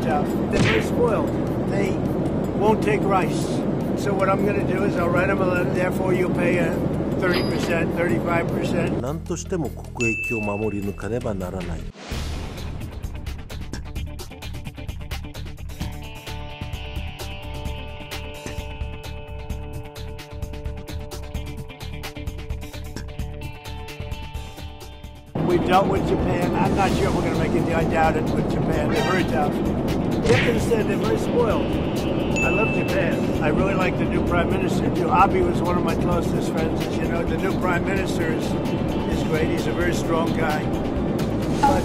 tough. They're very spoiled. They won't take rice. So what I'm going to do is I'll write them a letter. Therefore, you'll pay a 30%, 35%. 何としても国益を守り抜かねばならない。We've dealt with Japan. I'm not sure if we're going to make a deal. I doubt it with Japan. They're very tough. You have to understand, they're very spoiled. I love Japan. I really like the new Prime Minister. Abe was one of my closest friends, as you know. The new Prime Minister is great. He's a very strong guy. But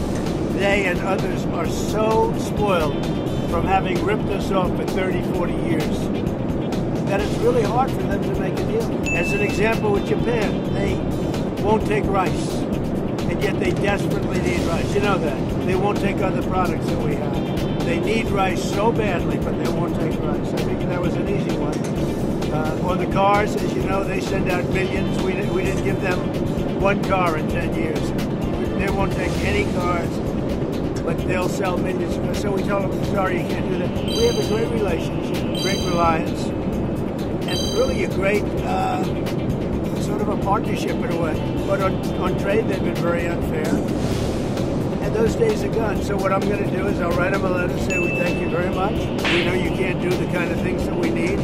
they and others are so spoiled from having ripped us off for 30, 40 years that it's really hard for them to make a deal. As an example with Japan, they won't take rice. And yet they desperately need rice. You know that. They won't take other products that we have. They need rice so badly, but they won't take rice. I think that was an easy one. On the cars, as you know, they send out millions. We didn't give them one car in 10 years. They won't take any cars, but they'll sell millions. So we told them, sorry, you can't do that. We have a great relationship, great reliance, and really a great sort of a partnership in a way. But on trade, they've been very unfair. And those days are gone. So what I'm going to do is I'll write them a letter, say we thank you very much. We know you can't do the kind of things that we need.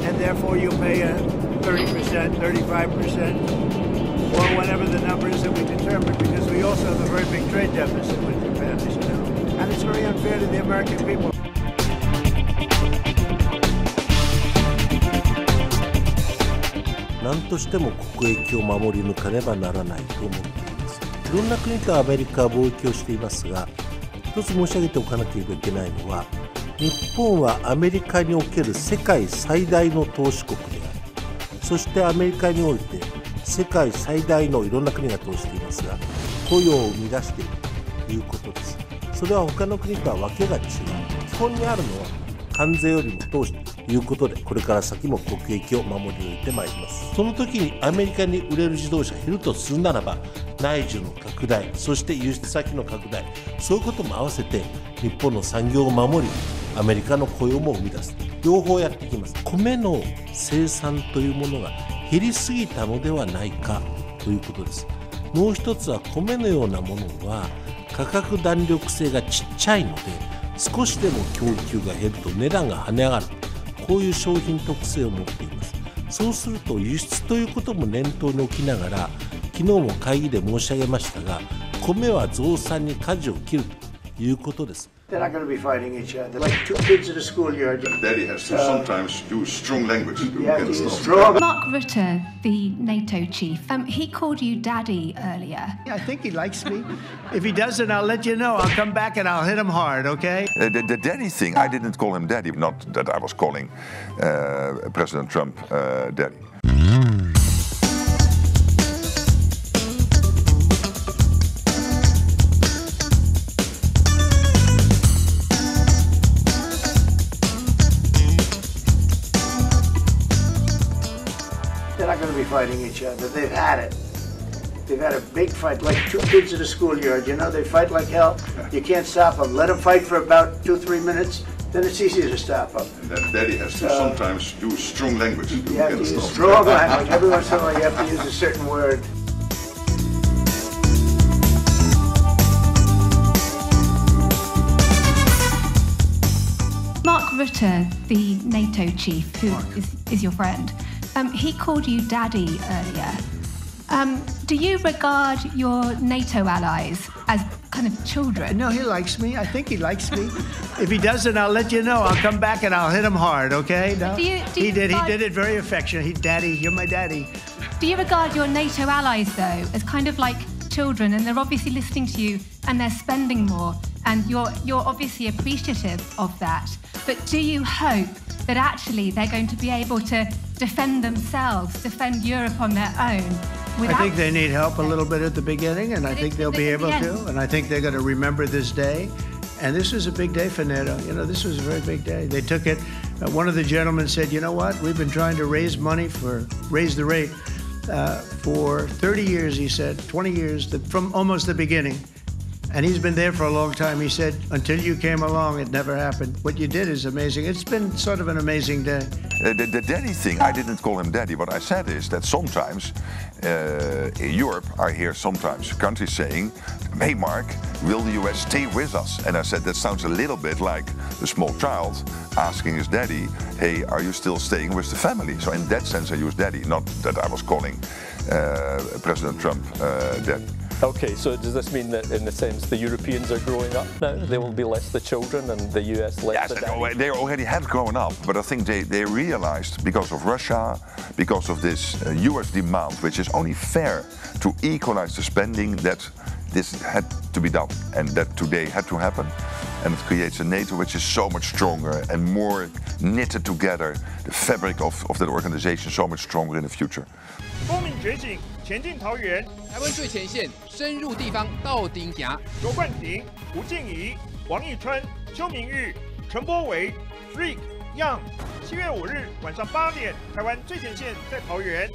And therefore, you'll pay a 30%, 35%, or whatever the number is that we determine, because we also have a very big trade deficit with Japan, as you know. And it's very unfair to the American people. 何としても国益を守り抜かねばならないと思っています。いろんな国とアメリカは貿易をしていますが、一つ申し上げておかなければいけないのは、日本はアメリカにおける世界最大の投資国である。そしてアメリカにおいて世界最大のいろんな国が投資していますが、雇用を生み出しているということです。それは他の国とはわけが違う。基本にあるのは関税よりも投資ということで、これから先も国益を守り抜いてまいります。その時にアメリカに売れる自動車が減るとするならば、内需の拡大、そして輸出先の拡大、そういうことも合わせて日本の産業を守り、アメリカの雇用も生み出す、両方やっていきます。米の生産というものが減りすぎたのではないかということです。もう一つは米のようなものは価格弾力性がちっちゃいので、少しでも供給が減ると値段が跳ね上がる、こういう商品特性を持っています。そうすると輸出ということも念頭に置きながら、昨日も会議で申し上げましたが、米は増産に舵を切るということです。They're not going to be fighting each other. Like two kids at a schoolyard. Daddy has to sometimes use strong language. Mark Rutte, the NATO chief, he called you daddy earlier. I think he likes me. If he doesn't, I'll let you know. I'll come back and I'll hit him hard, okay? The daddy thing, I didn't call him daddy. Not that I was calling President Trump daddy. They're not going to be fighting each other. They've had it. They've had a big fight, like two kids at a schoolyard. You know, they fight like hell. You can't stop them. Let them fight for about 2-3 minutes, then it's easier to stop them. And then Daddy has to sometimes use strong language. You have to use strong language. Every once in a while you have to use a certain word. Mark Rutte, the NATO chief, who is your friend, he called you daddy earlier. Do you regard your NATO allies as kind of children? No, he likes me. I think he likes me. If he doesn't, I'll let you know. I'll come back and I'll hit him hard, okay? No? He did it very affectionate. Daddy, you're my daddy. Do you regard your NATO allies, though, as kind of like children, and they're obviously listening to you and they're spending more, and you're obviously appreciative of that, but do you hope that actually they're going to be able to defend themselves, defend Europe on their own? I think they need help a little bit at the beginning, and I think they'll be able to, and I think they're going to remember this day. And this was a big day for NATO. You know, this was a very big day. They took it. One of the gentlemen said, you know what, we've been trying to raise money raise the rate for 30 years, he said, 20 years, from almost the beginning. And he's been there for a long time. He said, until you came along, it never happened. What you did is amazing. It's been sort of an amazing day. The daddy thing, I didn't call him daddy. What I said is that sometimes in Europe, I hear sometimes countries saying, hey, Mark, will the US stay with us? And I said, that sounds a little bit like a small child asking his daddy, hey, are you still staying with the family? So in that sense, I use daddy, not that I was calling President Trump daddy. Okay, so does this mean that in a sense the Europeans are growing up now? They will be less the children and the US less the daddy? They already had grown up, but I think they realized because of Russia, because of this US demand, which is only fair to equalize the spending, that this had to be done and that today had to happen. And it creates a NATO which is so much stronger and more knitted together, the fabric of that organization so much stronger in the future. 公民觉醒，前进桃园。台湾最前线，深入地方到顶行。罗冠廷、吴静怡、王义川、邱明玉、陈柏惟、Freak、Young。7月5日晚上8点，台湾最前线在桃园。